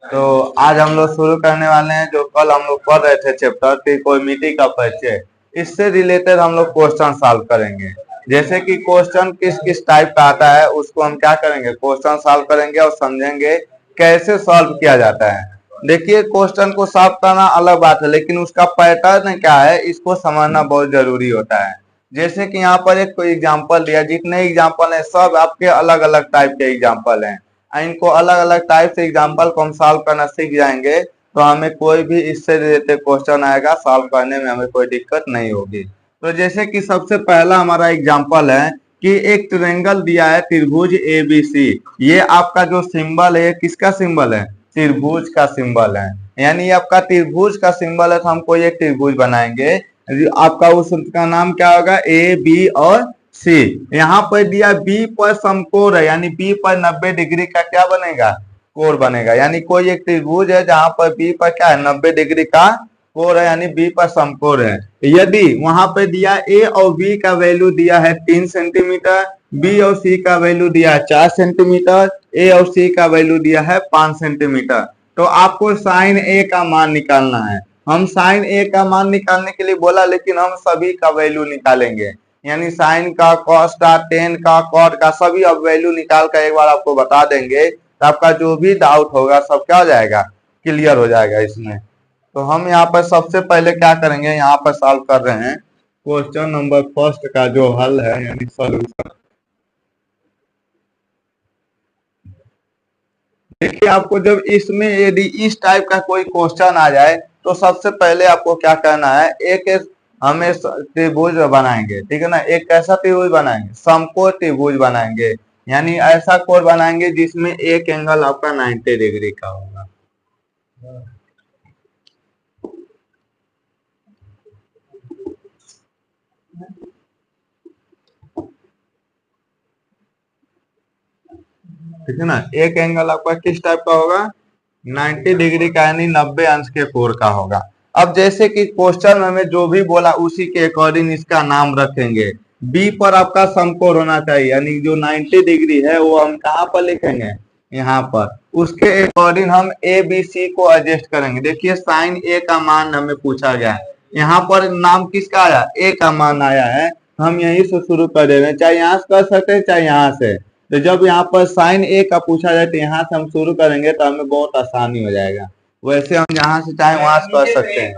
तो आज हम लोग शुरू करने वाले हैं जो कल हम लोग पढ़ रहे थे चैप्टर त्रिकोणमिति का परिचय। इससे रिलेटेड हम लोग क्वेश्चन सॉल्व करेंगे। जैसे कि क्वेश्चन किस किस टाइप का आता है उसको हम क्या करेंगे, क्वेश्चन सॉल्व करेंगे और समझेंगे कैसे सॉल्व किया जाता है। देखिए, क्वेश्चन को सॉल्व करना अलग बात है, लेकिन उसका पैटर्न क्या है इसको समझना बहुत जरूरी होता है। जैसे कि यहाँ पर एक कोई एग्जाम्पल दिया, जितने एग्जाम्पल है सब आपके अलग अलग टाइप के एग्जाम्पल हैं। इनको अलग अलग टाइप से एग्जाम्पल को हम सॉल्व करना सीख जाएंगे तो हमें कोई भी इससे रिलेटेड क्वेश्चन आएगा सॉल्व करने में हमें कोई दिक्कत नहीं होगी। तो जैसे कि सबसे पहला हमारा एग्जाम्पल है कि एक ट्रायंगल दिया है त्रिभुज ABC। ये आपका जो सिंबल है किसका सिंबल है, त्रिभुज का सिंबल है। यानी ये आपका त्रिभुज का सिंबल है तो हम कोई एक त्रिभुज बनाएंगे। आपका उसका नाम क्या होगा, AB और C। यहाँ पर दिया B पर समकोण है, यानी B पर 90 डिग्री का क्या बनेगा, कोण बनेगा। यानी कोई एक त्रिभुज है जहां पर B पर क्या है, 90 डिग्री का कोण है, यानी B पर समकोण है। यदि वहां पर दिया A और B का वैल्यू दिया है 3 सेंटीमीटर, B और C का वैल्यू दिया है 4 सेंटीमीटर, A और C का वैल्यू दिया है 5 सेंटीमीटर, तो आपको साइन A का मान निकालना है। हम साइन A का मान निकालने के लिए बोला, लेकिन हम सभी का वैल्यू निकालेंगे। यानी साइन का, कॉस का, टेन का, कॉट का, सभी अब वैल्यू निकाल कर एक बार आपको बता देंगे तो आपका जो भी डाउट होगा सब क्या हो जाएगा, क्लियर हो जाएगा इसमें। तो हम यहाँ पर सबसे पहले क्या करेंगे, यहाँ पर सॉल्व कर रहे हैं क्वेश्चन नंबर फर्स्ट का जो हल है यानी सॉल्यूशन। देखिए, आपको जब इसमें यदि इस टाइप का कोई क्वेश्चन आ जाए तो सबसे पहले आपको क्या करना है, एक हमें त्रिभुज बनाएंगे, ठीक है ना। एक कैसा त्रिभुज बनाएंगे, समकोण त्रिभुज बनाएंगे। यानी ऐसा कोण बनाएंगे जिसमें एक एंगल आपका 90 डिग्री का होगा। ठीक है ना, एक एंगल आपका किस टाइप का होगा, 90 डिग्री का, यानी 90 अंश के कोण का होगा। अब जैसे कि क्वेश्चन में हमें जो भी बोला उसी के अकॉर्डिंग इसका नाम रखेंगे। बी पर आपका समकोण होना चाहिए, यानी जो 90 डिग्री है वो हम कहाँ पर लिखेंगे, यहाँ पर। उसके अकॉर्डिंग हम ए बी सी को एडजस्ट करेंगे। देखिए, साइन ए का मान हमें पूछा गया है, यहाँ पर नाम किसका आया, ए का मान आया है। हम यहीं से शुरू कर दे रहे हैं, चाहे यहाँ से कर सकते हैं चाहे यहाँ से। तो जब यहाँ पर साइन ए का पूछा जाए तो यहाँ से हम शुरू करेंगे तो हमें बहुत आसानी हो जाएगा। वैसे हम जहाँ से चाहे वहां से कर सकते हैं,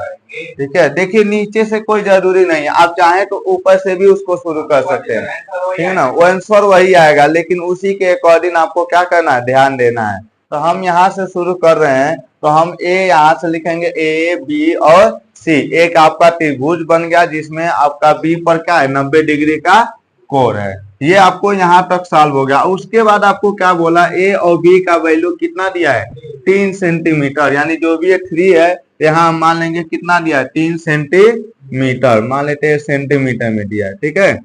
ठीक है। देखिए, नीचे से कोई जरूरी नहीं है, आप चाहे तो ऊपर से भी उसको शुरू कर सकते हैं, ठीक है ना। वो आंसर वही आएगा, लेकिन उसी के अकॉर्डिंग आपको क्या करना है, ध्यान देना है। तो हम यहाँ से शुरू कर रहे हैं तो हम ए यहाँ से लिखेंगे, ए बी और सी। एक आपका त्रिभुज बन गया जिसमें आपका बी पर क्या है, 90 डिग्री का कोण है। ये आपको यहाँ तक सॉल्व हो गया। उसके बाद आपको क्या बोला, ए और बी का वैल्यू कितना दिया है, 3 सेंटीमीटर। यानी जो भी 3 है यहाँ हम मान लेंगे कितना दिया है, 3 सेंटीमीटर मान लेते हैं, सेंटीमीटर में दिया है, ठीक है।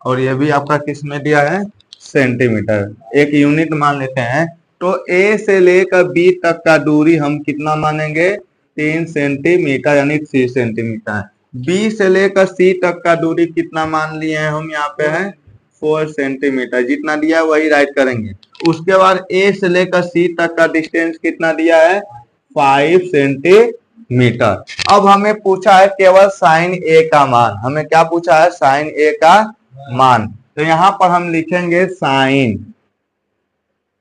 और ये भी आपका किस में दिया है, सेंटीमीटर, एक यूनिट मान लेते हैं। तो ए से लेकर बी तक का दूरी हम कितना मानेंगे, 3 सेंटीमीटर, यानी 3 सेंटीमीटर। बी से लेकर सी तक का दूरी कितना मान लिए हैं हम, यहाँ पे है 4 सेंटीमीटर। जितना दिया है वही राइट करेंगे। उसके बाद ए से लेकर सी तक का डिस्टेंस कितना दिया है, 5 सेंटीमीटर। अब हमें पूछा है केवल साइन ए का मान, हमें क्या पूछा है, साइन ए का मान। तो यहाँ पर हम लिखेंगे साइन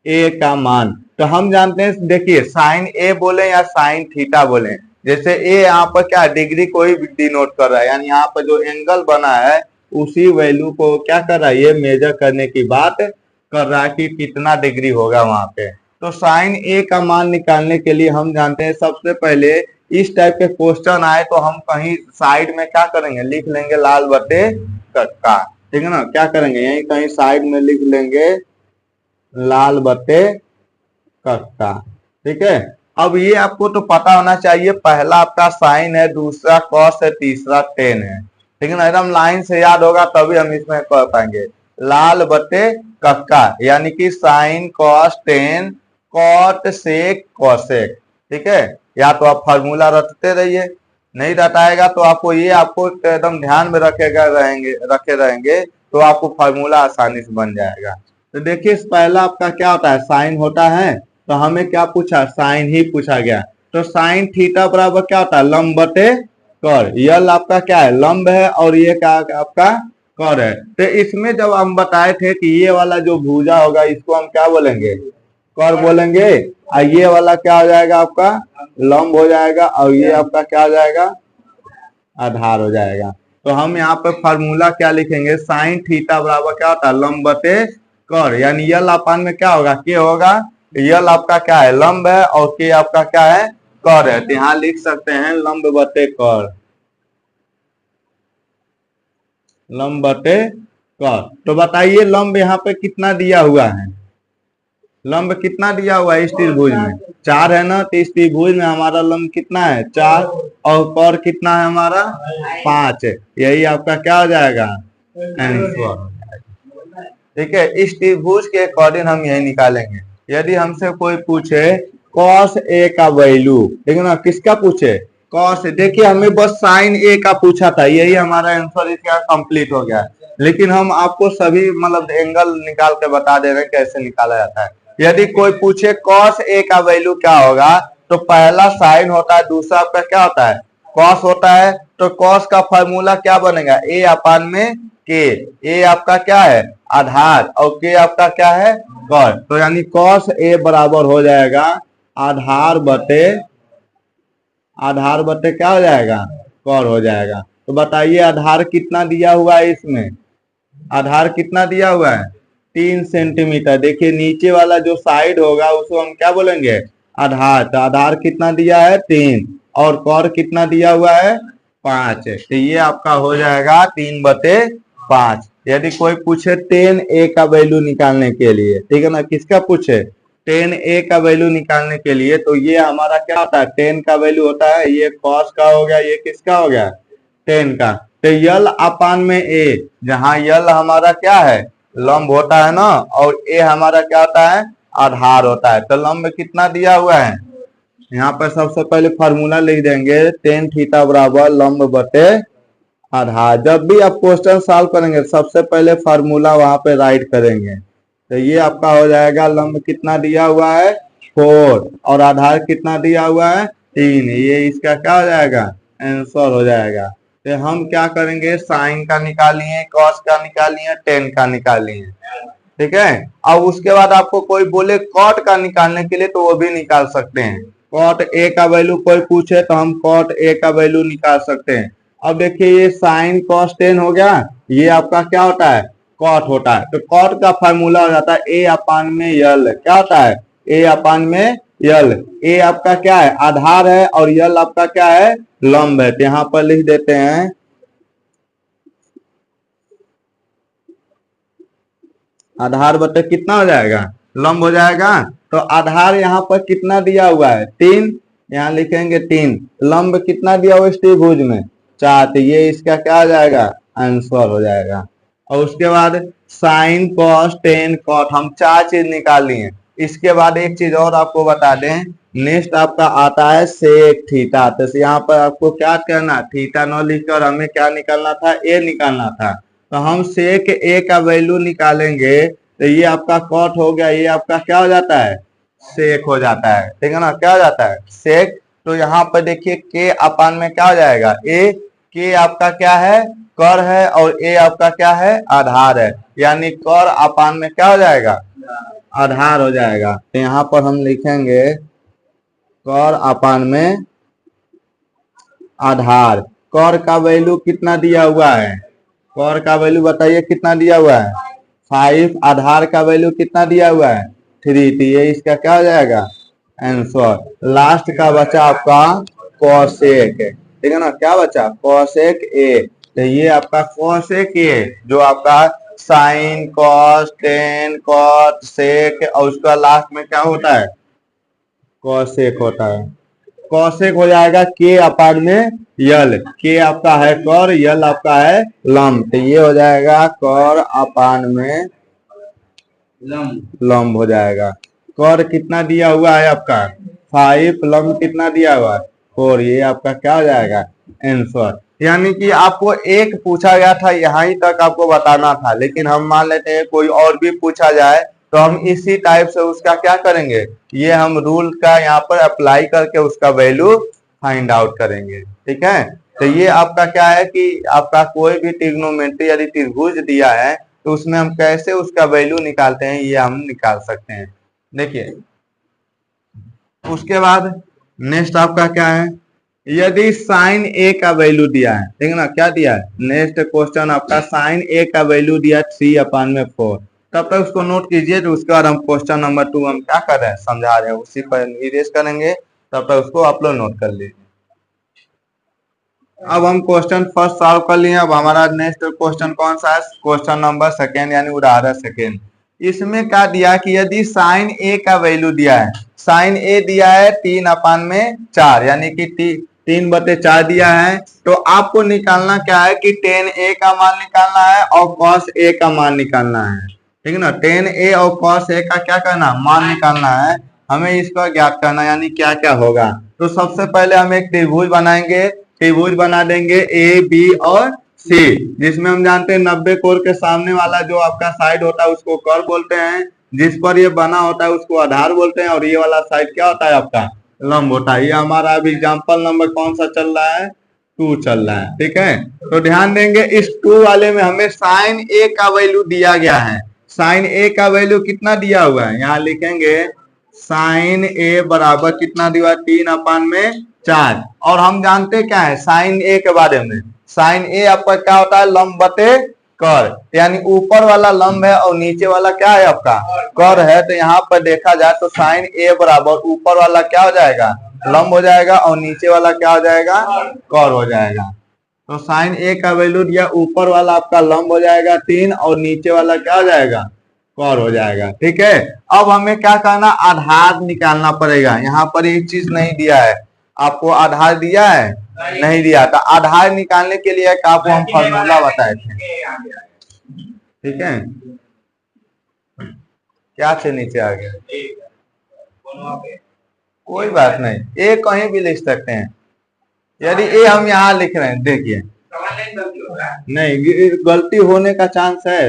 ए का मान। तो हम जानते हैं, देखिए साइन ए बोले या साइन थीटा बोले, जैसे ए यहाँ पर क्या डिग्री को ही डिनोट कर रहा है, यानी यहाँ पर जो एंगल बना है उसी वैल्यू को क्या कर रहा है, ये मेजर करने की बात कर रहा है कि कितना डिग्री होगा वहां पे। तो साइन ए का मान निकालने के लिए हम जानते हैं, सबसे पहले इस टाइप के क्वेश्चन आए तो हम कहीं साइड में क्या करेंगे, लिख लेंगे लाल बटे कक्का, ठीक है ना। क्या करेंगे, यही कहीं साइड में लिख लेंगे लाल बटे कक्का, ठीक है। अब ये आपको तो पता होना चाहिए, पहला आपका साइन है, दूसरा कॉस है, तीसरा टेन है, ठीक है ना। एकदम लाइन से याद होगा तभी हम इसमें कर पाएंगे। लाल बटे कक्का यानी कि sine cos tan cot sec cosec, ठीक है। या तो आप फार्मूला रटते रहिए, नहीं रटाएगा तो आपको ये आपको एकदम ध्यान में रखे रहेंगे तो आपको फार्मूला आसानी से बन जाएगा। तो देखिए, पहला आपका क्या होता है, साइन होता है तो हमें क्या पूछा, साइन ही पूछा गया। तो साइन थीटा बराबर क्या होता है, लंब बटे कॉर। यल आपका क्या है, लंब है, और ये क्या आपका कॉर है। तो इसमें जब हम बताए थे कि ये वाला जो भुजा होगा इसको हम क्या बोलेंगे, कॉर बोलेंगे, और ये वाला क्या हो जाएगा आपका लंब हो जाएगा, और ये आपका क्या हो जाएगा, आधार हो जाएगा। तो हम यहाँ पे फार्मूला क्या लिखेंगे, साइन थीटा बराबर क्या होता है, लंब बटे कॉर। यानी यल अपान में क्या होगा, के होगा। यल आपका क्या है, लंब है, और के आपका क्या है, कॉर है। तो यहाँ लिख सकते हैं लंब बटे कॉर, लंब बटे कॉर। तो बताइए लंब यहाँ पे कितना दिया हुआ है, लंब कितना दिया हुआ है इस त्रिभुज में, 4 है ना। तो इस त्रिभुज में हमारा लंब कितना है, 4, और कॉर कितना है हमारा, 5 है। यही आपका क्या हो जाएगा, आंसर। ठीक है, इस त्रिभुज के अकॉर्डिंग हम यही निकालेंगे। यदि हमसे कोई पूछे कॉस ए का वैल्यू, ठीक है ना, किसका पूछे, कॉस। देखिए हमें बस साइन ए का पूछा था, यही हमारा आंसर इसका कंप्लीट हो गया। लेकिन हम आपको सभी मतलब एंगल निकाल के बता दे रहे हैं कैसे निकाला जाता है। यदि कोई पूछे कॉस ए का वैल्यू क्या होगा, तो पहला साइन होता है, दूसरा आपका क्या होता है, कॉस होता है। तो कॉस का फॉर्मूला क्या बनेगा, ए अपान में के। ए आपका क्या है, आधार, और के आपका क्या है, कॉस। तो यानी कॉस ए बराबर हो जाएगा आधार बटे क्या हो जाएगा, कॉर हो जाएगा। तो बताइए आधार कितना दिया हुआ है इसमें, आधार कितना दिया हुआ है, 3 सेंटीमीटर। देखिए नीचे वाला जो साइड होगा उसको हम क्या बोलेंगे, आधार। तो आधार कितना दिया है, 3, और कॉर कितना दिया हुआ है, 5। तो ये आपका हो जाएगा 3/5। यदि कोई पूछे टेन ए का वैल्यू निकालने के लिए, ठीक है ना, किसका पूछे, टेन ए का वैल्यू निकालने के लिए, तो ये हमारा क्या होता है, टेन का वैल्यू होता है, ये कॉस का हो गया, ये किसका हो गया, टेन का। तो यल अपान में ए, जहां यल हमारा क्या है, लंब होता है ना, और ए हमारा क्या होता है, आधार होता है। तो लंब कितना दिया हुआ है, यहाँ पर सबसे पहले फार्मूला लिख देंगे, टेन थीटा बराबर लंब बटे आधार। जब भी आप क्वेश्चन सॉल्व करेंगे सबसे पहले फार्मूला वहां पे राइट करेंगे। तो ये आपका हो जाएगा, लंब कितना दिया हुआ है, 4, और आधार कितना दिया हुआ है, 3। ये इसका क्या हो जाएगा, आंसर हो जाएगा। तो हम क्या करेंगे, साइन का निकालिए, कॉस का निकालिए, टेन का निकालिए, ठीक है। अब उसके बाद आपको कोई बोले कॉट का निकालने के लिए, तो वो भी निकाल सकते हैं। कॉट ए का वैल्यू कोई पूछे तो हम कॉट ए का वैल्यू निकाल सकते हैं। अब देखिए ये साइन कॉस टेन हो गया, ये आपका क्या होता है, कॉट होता है। तो कॉट का फार्मूला हो जाता है ए अपान में यल, क्या होता है, ए अपान में यल। ए आपका क्या है, आधार है, और यल आपका क्या है, लंब है। तो यहाँ पर लिख देते हैं आधार बटे कितना हो जाएगा, लंब हो जाएगा। तो आधार यहाँ पर कितना दिया हुआ है, 3, यहाँ लिखेंगे 3। लंब कितना दिया हुआ इस त्रिभुज में, 4। तो ये इसका क्या हो जाएगा, आंसर हो जाएगा। और उसके बाद साइन कॉस टेन कॉट, हम 4 चीज निकाल लिए। इसके बाद एक चीज और आपको बता दें, नेक्स्ट आपका आता है सेक थीटा। तो यहाँ पर आपको क्या करना, थीटा न लिखकर हमें क्या निकालना था, ए निकालना था। तो हम सेक ए का वैल्यू निकालेंगे, तो ये आपका कॉट हो गया, ये आपका क्या हो जाता है, सेक हो जाता है, ठीक है ना, क्या हो जाता है, सेक। तो यहाँ पर देखिए के अपान में क्या हो जाएगा, ए। के आपका क्या है, कर है, और ए आपका क्या है, आधार है। यानी कर अपान में क्या हो जाएगा, आधार हो जाएगा। तो यहाँ पर हम लिखेंगे कर अपान में आधार। कर का वैल्यू कितना दिया हुआ है, कर का वैल्यू बताइए कितना दिया हुआ है, 5। आधार का वैल्यू कितना दिया हुआ है, 3। तो ये इसका क्या हो जाएगा, आंसर। लास्ट का बचा आपका कॉसेक, ठीक है ना, क्या बचा, कॉसेक ए। तो ये आपका कॉसेक ए, जो आपका sine cos tan cot sec, और उसका लास्ट में क्या होता है, कॉसेक होता है। कॉसेक हो जाएगा के अपान में यल, के आपका है कर, यल आपका है लंब। तो ये हो जाएगा कर अपान में लंब हो जाएगा। कर कितना दिया हुआ है आपका, 5, लंब कितना दिया हुआ है, 4। ये आपका क्या हो जाएगा, आंसर। यानी कि आपको एक पूछा गया था, यहाँ ही तक आपको बताना था। लेकिन हम मान लेते हैं कोई और भी पूछा जाए, तो तो हम इसी टाइप से उसका क्या करेंगे, ये हम रूल का यहाँ पर अप्लाई करके उसका वैल्यू फाइंड आउट करेंगे। ठीक है, तो ये आपका क्या है कि आपका कोई भी ट्रिग्नोमेट्री यदि त्रिभुज दिया है तो उसमें हम कैसे उसका वैल्यू निकालते हैं, ये हम निकाल सकते हैं। देखिए उसके बाद नेक्स्ट आपका क्या है, यदि साइन ए का वैल्यू दिया है, ठीक है ना, क्या दिया है, नेक्स्ट क्वेश्चन आपका साइन ए का वैल्यू दिया 3/4, तब तक उसको नोट कीजिए। तो उसके बाद हम क्वेश्चन नंबर 2 हम क्या कर रहे हैं, समझा रहे हैं, उसी पर इरेज करेंगे, तब तक उसको आप लोग नोट कर लीजिए। अब हम क्वेश्चन फर्स्ट सॉल्व कर लिए। अब हमारा नेक्स्ट क्वेश्चन कौन सा है, क्वेश्चन नंबर सेकेंड यानी उदाहरण सेकेंड। इसमें क्या दिया कि यदि साइन ए का वैल्यू दिया है, साइन ए दिया है 3/4 यानी कि 3/4 दिया है, तो आपको निकालना क्या है कि tan ए का मान निकालना है और cos ए का मान निकालना है। ठीक है ना, tan ए और cos ए का क्या करना, मान निकालना है, हमें इसका ज्ञात करना यानी क्या क्या होगा। तो सबसे पहले हम एक त्रिभुज बनाएंगे, त्रिभुज बना देंगे ए बी और सी, जिसमें हम जानते हैं 90 कोण के सामने वाला जो आपका साइड होता है उसको कर्व बोलते हैं, जिस पर ये बना होता है उसको आधार बोलते हैं, और ये वाला साइड क्या होता है आपका लंब होता है। ये हमारा अभी एग्जाम्पल नंबर कौन सा चल रहा है, 2 चल रहा है। ठीक है, तो ध्यान देंगे इस 2 वाले में हमें साइन ए का वैल्यू दिया गया है। साइन ए का वैल्यू कितना दिया हुआ है, यहाँ लिखेंगे साइन ए बराबर कितना दिया, 3/4। और हम जानते क्या है साइन ए के बारे में, साइन ए आपका क्या होता है, लंब बटे कर, यानी ऊपर वाला लंब है और नीचे वाला क्या है आपका कर है। तो यहाँ पर देखा जाए तो साइन ए बराबर ऊपर वाला क्या हो जाएगा, लंब हो जाएगा, और नीचे वाला क्या हो जाएगा, कर हो जाएगा। तो साइन ए का वैल्यू दिया, ऊपर वाला आपका लंब हो जाएगा 3 और नीचे वाला क्या हो जाएगा, कर हो जाएगा। ठीक है, अब हमें क्या करना, आधार निकालना पड़ेगा। यहाँ पर एक चीज नहीं दिया है, आपको आधार दिया है, नहीं दिया था। आधार निकालने के लिए आपको हम फॉर्मूला बताए थे। ठीक है, क्या से नीचे आ गया, कोई बात नहीं, ए कहीं भी लिख सकते हैं। यदि ए हम यहाँ लिख रहे हैं, देखिए नहीं गलती होने का चांस है।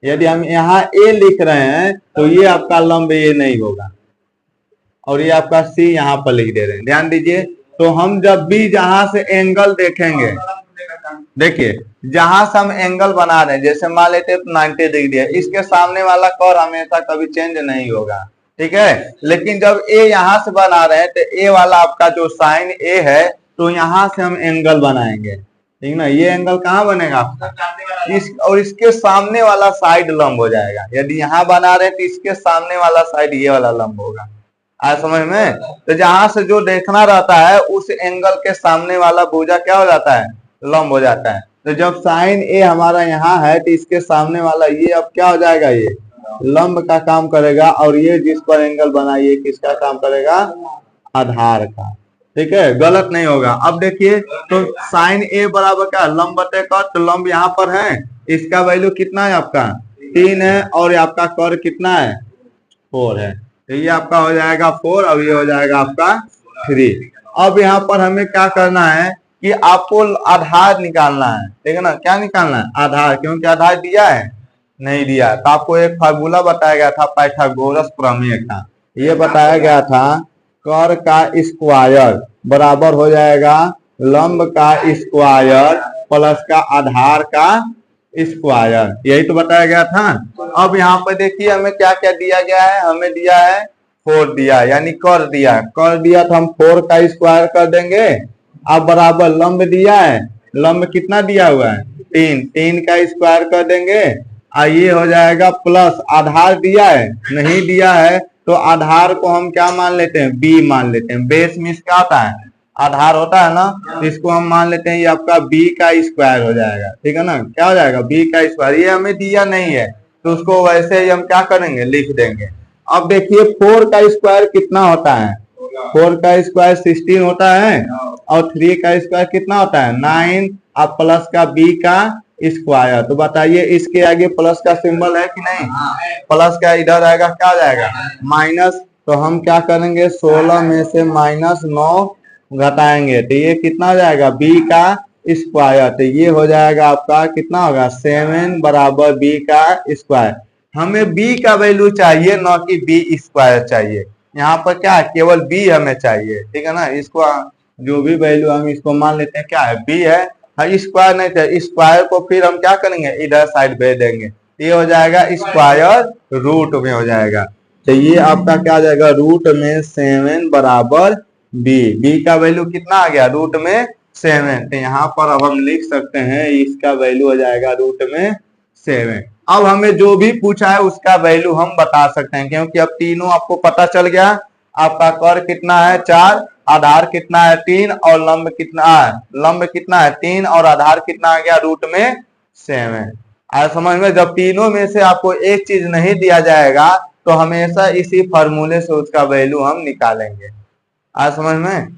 यदि हम यहाँ ए लिख रहे हैं तो ये आपका लंब ये नहीं होगा, और ये आपका सी यहाँ पर लिख दे रहे हैं, ध्यान दीजिए। तो हम जब भी जहां से एंगल देखेंगे, देखिए जहां से हम एंगल बना रहे हैं, जैसे मान लेते हैं 90 डिग्री है, इसके सामने वाला कोण हमेशा कभी चेंज नहीं होगा। ठीक है, लेकिन जब ए यहाँ से बना रहे हैं तो ए वाला आपका जो साइन ए है, तो यहाँ से हम एंगल बनाएंगे। ठीक ना, ये एंगल कहाँ बनेगा आपका, इस और इसके सामने वाला साइड लंब हो जाएगा। यदि यहाँ बना रहे हैं तो इसके सामने वाला साइड ये वाला लंब होगा। आ समझ में, तो जहां से जो देखना रहता है उस एंगल के सामने वाला भुजा क्या हो जाता है, लंब हो जाता है। तो जब साइन ए हमारा यहाँ है तो इसके सामने वाला ये अब क्या हो जाएगा, ये लंब का काम करेगा, और ये जिस पर एंगल बना ये किसका काम करेगा, आधार का। ठीक है, गलत नहीं होगा। अब देखिए तो साइन ए बराबर क्या, लंब बटे कर, तो लंब यहाँ पर है, इसका वैल्यू कितना है आपका 3 है, और आपका कर कितना है 4 है। तो ये आपका हो जाएगा 4 और ये हो जाएगा आपका 3। अब यहाँ पर हमें क्या करना है कि आपको आधार निकालना है। ठीक है ना, क्या निकालना है, आधार, क्योंकि आधार दिया है, नहीं दिया। तो आपको एक फार्मूला बताया गया था पाइथागोरस प्रमेय का, ये बताया गया था कर का स्क्वायर बराबर हो जाएगा लंब का स्क्वायर प्लस का आधार का स्क्वायर, यही तो बताया गया था। अब यहाँ पर देखिए हमें क्या क्या दिया गया है, हमें दिया है 4 दिया, यानी कर दिया, तो हम 4 का स्क्वायर कर देंगे। अब बराबर लंब दिया है, लंब कितना दिया हुआ है 3 का स्क्वायर कर देंगे, और ये हो जाएगा प्लस आधार दिया है, नहीं दिया है तो आधार को हम क्या मान लेते हैं, बी मान लेते हैं। बेस में क्या होता है, आधार होता है ना, इसको हम मान लेते हैं ये आपका b का स्क्वायर हो जाएगा। ठीक है ना, क्या हो जाएगा b का स्क्वायर, ये हमें दिया नहीं है तो उसको वैसे ही हम क्या करेंगे, लिख देंगे। अब देखिए 4 का स्क्वायर कितना होता है, 4 का स्क्वायर 16 होता है, और 3 का स्क्वायर कितना होता है 9, अब प्लस का b का स्क्वायर। तो बताइए इसके आगे प्लस का सिंबल है कि नहीं, प्लस का इधर आएगा क्या हो जाएगा माइनस। तो हम क्या करेंगे 16 में से -9 घटाएंगे तो ये कितना हो जाएगा b का स्क्वायर। तो ये हो जाएगा आपका कितना होगा 7 बराबर b का स्क्वायर। हमें b का वैल्यू चाहिए, न कि b स्क्वायर चाहिए। यहाँ पर क्या है, केवल b हमें चाहिए, ठीक है ना। इसको जो भी वैल्यू हम इसको मान लेते हैं क्या है, b है, स्क्वायर नहीं चाहिए। स्क्वायर को फिर हम क्या करेंगे, इधर साइड भेज देंगे, ये हो जाएगा स्क्वायर रूट में हो जाएगा। तो ये आपका क्या आ जाएगा, रूट में 7 बराबर b का वैल्यू कितना आ गया, रूट में 7। तो यहाँ पर अब हम लिख सकते हैं इसका वैल्यू हो जाएगा रूट में 7। अब हमें जो भी पूछा है उसका वैल्यू हम बता सकते हैं, क्योंकि अब तीनों आपको पता चल गया। आपका कर कितना है 4, आधार कितना है 3 और लंब कितना है, लंब कितना है 3 और आधार कितना आ गया रूट में 7। आज समझ में, जब तीनों में से आपको एक चीज नहीं दिया जाएगा तो हमेशा इसी फॉर्मूले से उसका वैल्यू हम निकालेंगे। आज समझ में।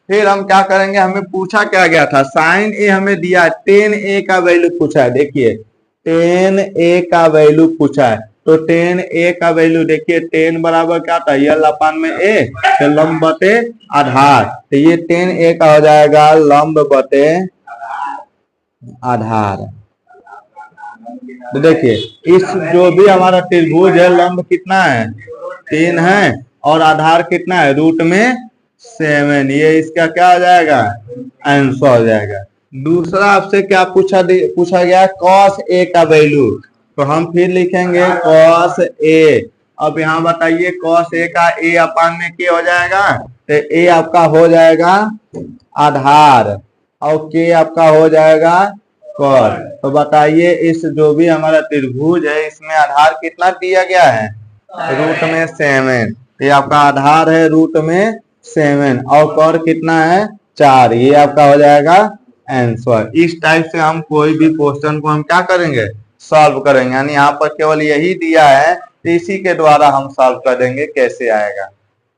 फिर हम क्या करेंगे, हमें पूछा क्या गया था, साइन ए हमें दिया, 10a का वैल्यू पूछा है। देखिए 10a का वैल्यू पूछा है, तो 10a का वैल्यू देखिए 10 बराबर क्या था, यल अपान में a, तो लंब बटे आधार। तो ये 10a का हो जाएगा लंब बटे आधार। तो देखिए इस जो भी हमारा त्रिभुज है, लंब कितना है 3 है और आधार कितना है रूट में 7, ये इसका क्या हो जाएगा, आंसर हो जाएगा। दूसरा आपसे क्या पूछा गया, cos a का वैल्यू, तो हम फिर लिखेंगे cos a। अब यहाँ बताइए cos a का a अपान में क्या हो जाएगा, तो a आपका हो जाएगा आधार और k आपका हो जाएगा cos। तो बताइए इस जो भी हमारा त्रिभुज है इसमें आधार कितना दिया गया है, रूट में 7। ये आपका आधार है रूट में 7 और कर कितना है 4, ये आपका हो जाएगा आंसर। इस टाइप से हम कोई भी क्वेश्चन को हम क्या करेंगे, सॉल्व करेंगे। यानी यहाँ पर केवल यही दिया है, तो इसी के द्वारा हम सॉल्व कर देंगे, कैसे आएगा।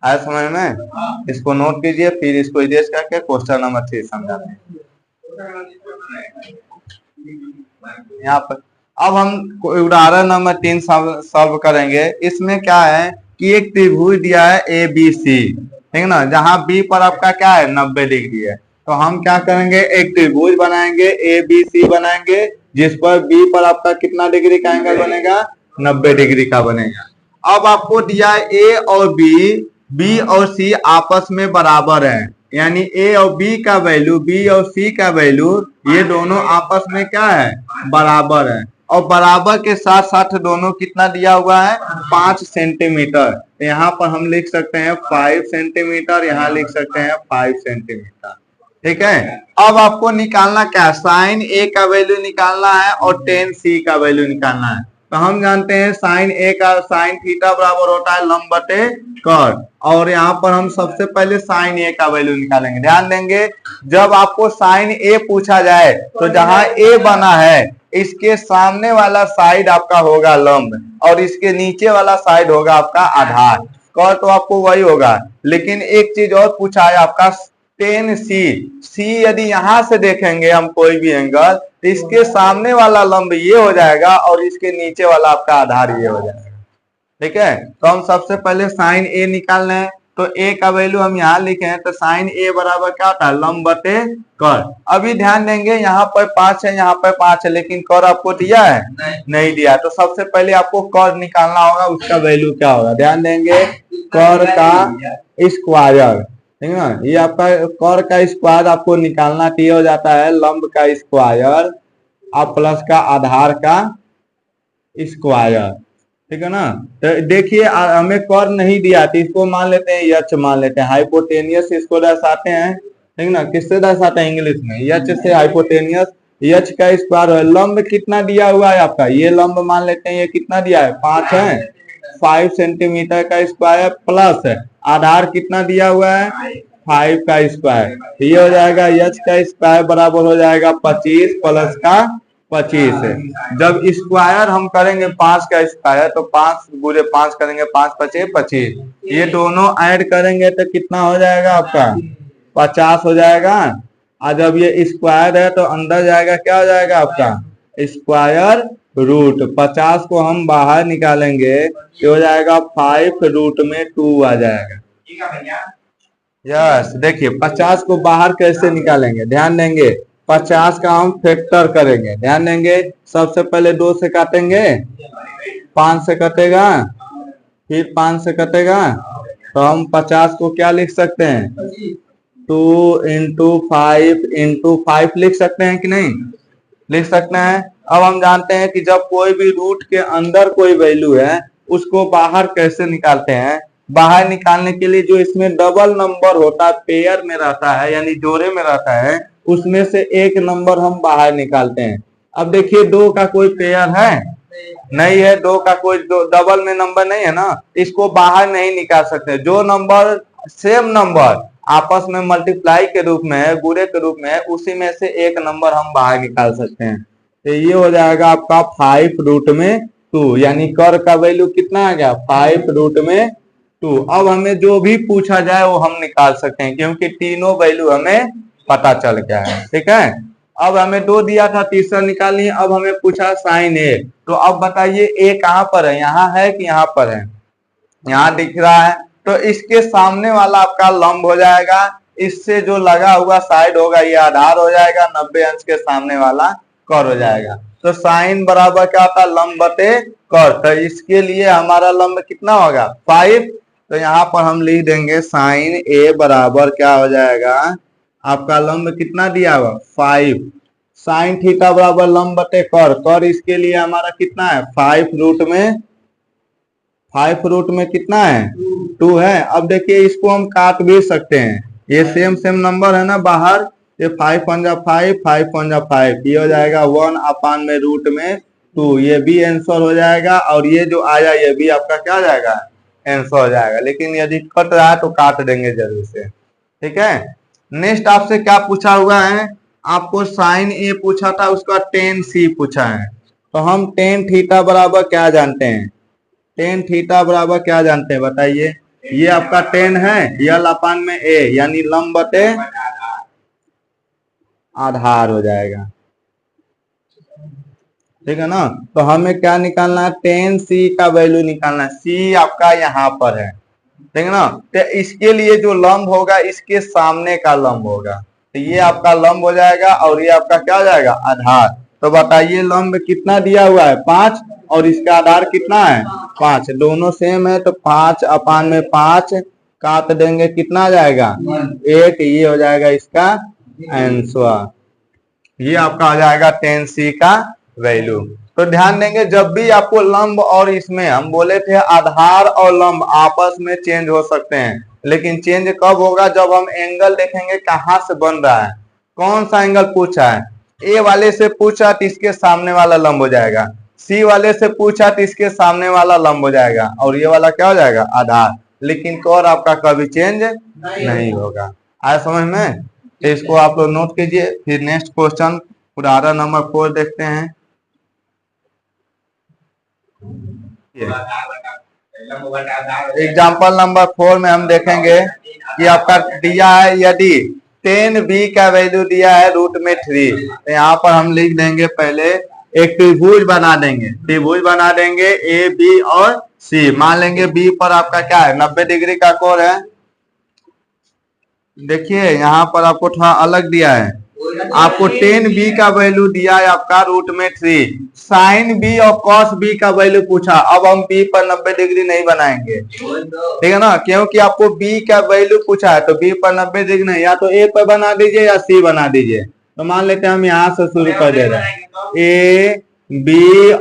आया समझ में। इसको नोट कीजिए, फिर इसको इरेज करके क्वेश्चन नंबर 3 समझाते हैं। यहाँ पर अब हम उदाहरण नंबर 3 सॉल्व करेंगे। इसमें क्या है कि एक त्रिभुज दिया है ए बी सी, ठीक है ना, जहां बी पर आपका क्या है 90 डिग्री है। तो हम क्या करेंगे, एक त्रिभुज बनाएंगे ए बी सी बनाएंगे, जिस पर बी पर आपका कितना डिग्री का एंगल बनेगा, 90 डिग्री का बनेगा। अब आपको दिया है ए और बी और सी आपस में बराबर है, यानी ए और बी का वैल्यू, बी और सी का वैल्यू, ये दोनों आपस में क्या है, बराबर है। और बराबर के साथ साथ दोनों कितना दिया हुआ है, 5 सेंटीमीटर। यहाँ पर हम लिख सकते हैं 5 सेंटीमीटर, यहाँ लिख सकते हैं 5 सेंटीमीटर, ठीक है। अब आपको निकालना क्या है, साइन ए का वैल्यू निकालना है और टेन सी का वैल्यू निकालना है। तो हम जानते हैं साइन ए का, साइन थीटा बराबर होता है लंब बटे कर, और यहाँ पर हम सबसे पहले साइन ए का वैल्यू निकालेंगे। ध्यान देंगे, जब आपको साइन ए पूछा जाए तो जहां ए बना है इसके सामने वाला साइड आपका होगा लंब और इसके नीचे वाला साइड होगा आपका आधार। कर तो आपको वही होगा, लेकिन एक चीज और पूछा है आपका टेन सी यदि यहां से देखेंगे हम कोई भी एंगल, तो इसके सामने वाला लंब ये हो जाएगा और इसके नीचे वाला आपका आधार ये हो जाएगा, ठीक है। तो हम सबसे पहले साइन ए निकालना है, तो ए का वैल्यू हम यहाँ लिखे हैं, तो साइन ए बराबर क्या होता है, लंब बटे कर। अभी ध्यान देंगे यहाँ पर 5 है, यहाँ पर 5 है, लेकिन कर आपको दिया है, नहीं दिया। तो सबसे पहले आपको कर निकालना होगा, उसका वैल्यू क्या होगा। ध्यान देंगे, कर का स्क्वायर, ठीक है ना, ये आपका कर का स्क्वायर आपको निकालना, तो ये हो जाता है लंब का स्क्वायर और प्लस का आधार का स्क्वायर, ठीक है ना। तो देखिए हमें कर नहीं दिया, तो इसको मान लेते हैं यच मान लेते हैं, हाइपोटेनियस इसको दर्शाते हैं, ठीक ना। किससे दर्शाते हैं, इंग्लिश में यच से हाइपोटेनियस, यच का स्क्वायर है। लंब कितना दिया हुआ है आपका, ये लंब मान लेते हैं, ये कितना दिया है 5 है, 5 सेंटीमीटर का स्क्वायर प्लस आधार कितना दिया हुआ है 5 का स्क्वायर, ये हो जाएगा यच का स्क्वायर बराबर हो जाएगा 25 प्लस का 25 है। जब स्क्वायर हम करेंगे 5 का स्क्वायर, तो 5 गुणे 5 करेंगे, 5 पचे 25, ये दोनों ऐड करेंगे तो कितना हो जाएगा आपका 50 हो जाएगा। और जब ये स्क्वायर है तो अंदर जाएगा, क्या हो जाएगा आपका स्क्वायर रूट। 50 को हम बाहर निकालेंगे तो हो जाएगा 5 रूट में 2 आ जाएगा। यस, देखिए 50 को बाहर कैसे निकालेंगे, ध्यान देंगे 50 का हम फैक्टर करेंगे। ध्यान देंगे, सबसे पहले 2 से काटेंगे 5 से कटेगा, फिर 5 से कटेगा, तो हम 50 को क्या लिख सकते हैं, 2 × 5 लिख सकते हैं कि नहीं, लिख सकते हैं। अब हम जानते हैं कि जब कोई भी रूट के अंदर कोई वैल्यू है उसको बाहर कैसे निकालते हैं। बाहर निकालने के लिए जो इसमें डबल नंबर होता है, पेयर में रहता है यानी जोड़े में रहता है, उसमें से एक नंबर हम बाहर निकालते हैं। अब देखिए 2 का कोई पेयर है नहीं है, 2 का कोई डबल में नंबर नहीं है ना, इसको बाहर नहीं निकाल सकते। जो नंबर सेम नंबर आपस में मल्टीप्लाई के रूप में है, गुणे के रूप में है, उसी में से एक नंबर हम बाहर निकाल सकते हैं। तो ये हो जाएगा आपका 5√2, यानी कर का वैल्यू कितना आ गया, 5√2। अब हमें जो भी पूछा जाए वो हम निकाल सकते हैं क्योंकि तीनों वैल्यू हमें पता चल गया है। ठीक है, अब हमें 2 दिया था, तीसरा निकालिए। अब हमें पूछा sin a, तो अब बताइए a कहां पर है, यहाँ है कि यहाँ पर है, यहाँ दिख रहा है, तो इसके सामने वाला आपका लंब हो जाएगा, इससे जो लगा हुआ साइड होगा ये आधार हो जाएगा, 90 अंश के सामने वाला कर हो जाएगा। तो साइन बराबर क्या होता है, लंब बटे कर। तो इसके लिए हमारा लंब कितना होगा, 5। तो यहाँ पर हम लिख देंगे साइन a बराबर क्या हो जाएगा, आपका लंब कितना दिया हुआ, 5। साइन थीटा बराबर लंब बटे कर। कर इसके लिए हमारा कितना है, 5 रूट में कितना है, 2 है। अब देखिए इसको हम काट भी सकते हैं, ये सेम नंबर है ना बाहर, ये 5 × 5, 5 × 5, ये हो जाएगा 1/√2। ये भी आंसर हो जाएगा और ये जो आया ये भी आपका क्या हो जाएगा, आंसर हो जाएगा। लेकिन यदि कट रहा है तो काट देंगे जरूर से। ठीक है, नेक्स्ट आपसे क्या पूछा हुआ है, आपको साइन ए पूछा था, उसका tan c पूछा है। तो हम tan थीटा बराबर क्या जानते हैं, tan थीटा बराबर क्या जानते हैं बताइए। ये आपका tan है, L/A यानी लंब बटे आधार हो जाएगा। ठीक है ना, तो हमें क्या निकालना है, tan c का वैल्यू निकालना है। c आपका यहाँ पर है, ठीक है ना, तो इसके लिए जो लंब होगा इसके सामने का लंब होगा, तो ये आपका लंब हो जाएगा और ये आपका क्या हो जाएगा, आधार। तो बताइए लंब कितना दिया हुआ है, 5, और इसका आधार कितना है, 5। दोनों सेम है तो 5/5 काट देंगे, कितना आ जाएगा, 8। ये हो जाएगा इसका आंसर, ये आपका हो जाएगा tan c का वैल्यू। तो ध्यान देंगे जब भी आपको लंब, और इसमें हम बोले थे आधार और लंब आपस में चेंज हो सकते हैं, लेकिन चेंज कब होगा, जब हम एंगल देखेंगे कहां से बन रहा है, कौन सा एंगल पूछा है। ए वाले से पूछा तो इसके सामने वाला लंब हो जाएगा, सी वाले से पूछा तो इसके सामने वाला लंब हो जाएगा, और ये वाला क्या हो जाएगा, आधार। लेकिन कर आपका कभी चेंज नहीं होगा। आया समझ में, तो इसको आप लोग नोट कीजिए। फिर नेक्स्ट क्वेश्चन उदाहरण नंबर 4 देखते हैं। एग्जाम्पल नंबर 4 में हम देखेंगे कि आपका दिया है, यदि tan b का वैल्यू दिया है √3, तो यहाँ पर हम लिख देंगे, पहले एक त्रिभुज बना देंगे, ए बी और सी। मान लेंगे बी पर आपका क्या है, 90 डिग्री का कोण है। देखिए यहाँ पर आपको थोड़ा अलग दिया है, आपको tan b का वैल्यू दिया है आपका √3, sin b और cos b का वैल्यू पूछा। अब हम b पर 90 डिग्री नहीं बनाएंगे, ठीक है ना, क्योंकि आपको b का वैल्यू पूछा है, तो b पर 90 डिग्री नहीं, या तो a पर बना दीजिए या c बना दीजिए। तो मान लेते हैं हम यहाँ से शुरू कर दे रहे हैं, a b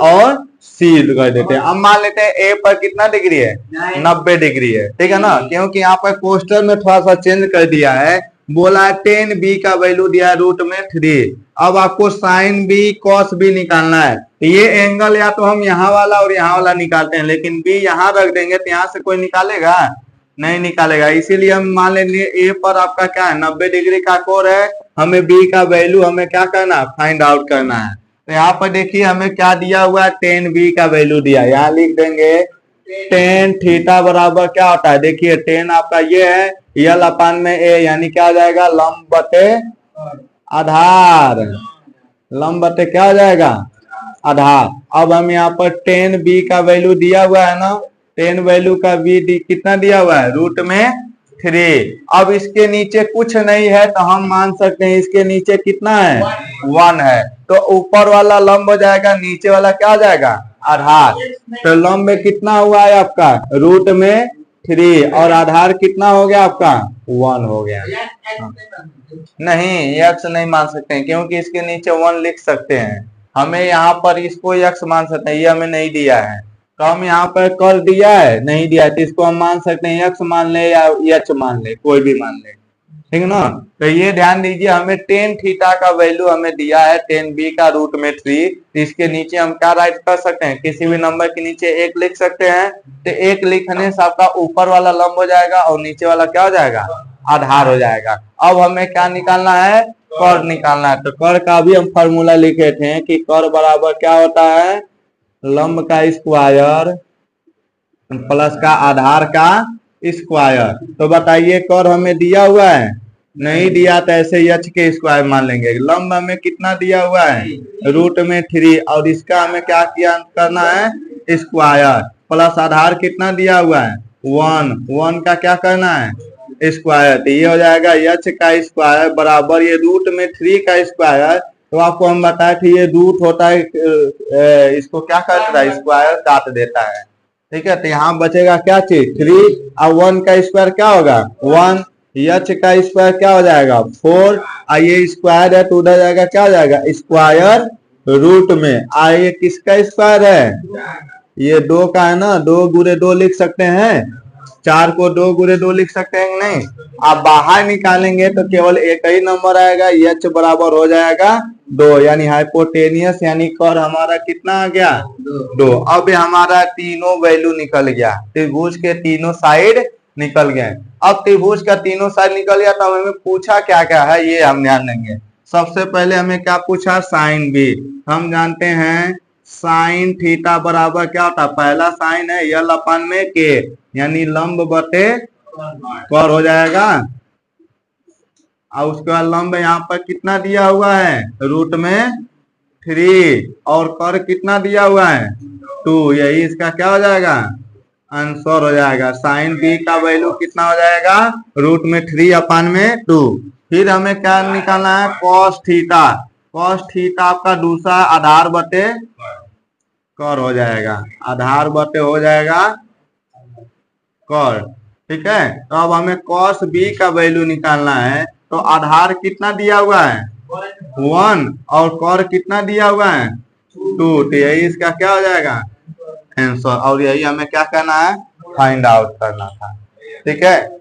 और c कर देते हैं। अब मान लेते हैं a पर कितना डिग्री है, 90 डिग्री है, ठीक है ना, क्योंकि यहाँ पर पोस्टर में थोड़ा सा चेंज कर दिया है, बोला है tan b का वैल्यू दिया है √3। अब आपको sin b cos b निकालना है, तो ये एंगल या तो हम यहाँ वाला और यहाँ वाला निकालते हैं, लेकिन b यहाँ रख देंगे तो यहाँ से कोई निकालेगा नहीं निकालेगा, इसीलिए हम मान लेंगे a पर आपका क्या है, 90 डिग्री का कोण है, हमें b का वैल्यू हमें क्या करना है, फाइंड आउट करना है। तो यहाँ पर देखिए हमें क्या दिया हुआ है, tan b का वैल्यू दिया है, यहाँ लिख देंगे tan थीटा बराबर क्या होता है, देखिए tan आपका ये है L/A यानी क्या हो जाएगा, लंब बटे आधार, लंब बटे क्या हो जाएगा, आधार। अब हम यहाँ पर tan b का वैल्यू दिया हुआ है ना, tan वैल्यू का b कितना दिया हुआ है, √3। अब इसके नीचे कुछ नहीं है तो हम मान सकते हैं इसके नीचे कितना है, 1 है, तो ऊपर वाला लंब हो जाएगा, नीचे वाला क्या हो जाएगा, आधार। तो लंब में कितना हुआ है आपका, रूट में 3 और आधार कितना हो गया आपका 1 हो गया। नहीं x नहीं मान सकते हैं क्योंकि इसके नीचे 1 लिख सकते हैं। हमें यहाँ पर इसको x मान सकते हैं, ये हमें नहीं दिया है। तो हम यहाँ पर कर दिया है, नहीं दिया है, तो इसको हम मान सकते हैं x मान ले या h मान ले, कोई भी मान ले, ठीक है ना। तो ये ध्यान दीजिए, हमें tan थीटा का वैल्यू हमें दिया है tan b का रूट में 3। इसके नीचे हम क्या राइट कर सकते हैं, किसी भी नंबर के नीचे 1 लिख सकते हैं। तो 1 लिखने से आपका ऊपर वाला लंब हो जाएगा और नीचे वाला क्या हो जाएगा, आधार हो जाएगा। अब हमें क्या निकालना है, कर निकालना है। तो कर का भी हम फॉर्मूला लिखे थे कि कर बराबर क्या होता है, लंब का स्क्वायर प्लस का आधार का स्क्वायर। तो बताइए कर हमें दिया हुआ है, नहीं दिया तो ऐसे h के स्क्वायर मान लेंगे। लंब हमें कितना दिया हुआ है, रूट में 3 और इसका हमें क्या किया करना है स्क्वायर, प्लस आधार कितना दिया हुआ है 1 का क्या करना है स्क्वायर। तो ये हो जाएगा h का स्क्वायर बराबर ये रूट में 3 का स्क्वायर। तो आपको हम बताए थे ये रूट होता है, इसको क्या करता है स्क्वायर काट देता है, ठीक है। तो यहाँ बचेगा क्या चीज 3 और 1 का स्क्वायर क्या होगा 1, h का स्क्वायर क्या हो जाएगा 4 और ये स्क्वायर है तो उधर जाएगा क्या हो जाएगा स्क्वायर रूट में। ये किसका स्क्वायर है, ये 2 का है ना, 2 गुणे 2 लिख सकते हैं, 4 को 2 गुणे 2 लिख सकते हैं नहीं। आप बाहर निकालेंगे तो केवल एक ही नंबर आएगा, h बराबर हो जाएगा 2, यानी हाइपोटेनियस यानी कर हमारा कितना आ गया 2। अब हमारा तीनों वैल्यू निकल गया, त्रिभुज के तीनों साइड निकल गए। अब त्रिभुज का तीनों साइड निकल गया तो हमें पूछा क्या क्या है ये हम ध्यान देंगे। सबसे पहले हमें क्या पूछा साइन बी। हम जानते हैं साइन थीटा बराबर क्या होता है, पहला साइन है यल अपन में के, यानी लंब बटे कर हो जाएगा। और उसके बाद लंब यहाँ पर कितना दिया हुआ है रूट में 3 और कर कितना दिया हुआ है 2, यही इसका क्या हो जाएगा आंसर हो जाएगा। साइन बी का वैल्यू कितना हो जाएगा रूट में 3 अपन में 2। फिर हमें क्या निकालना है कॉस थीटा। कॉस थीटा आपका दूसरा आधार बटे कर हो जाएगा, आधार बटे हो जाएगा कर, ठीक है। तो अब हमें कॉस बी का वैल्यू निकालना है। तो आधार कितना दिया हुआ है 1 और कर कितना दिया हुआ है 2, तो यही इसका क्या हो जाएगा आंसर। और यही हमें क्या करना है फाइंड आउट करना था, ठीक है।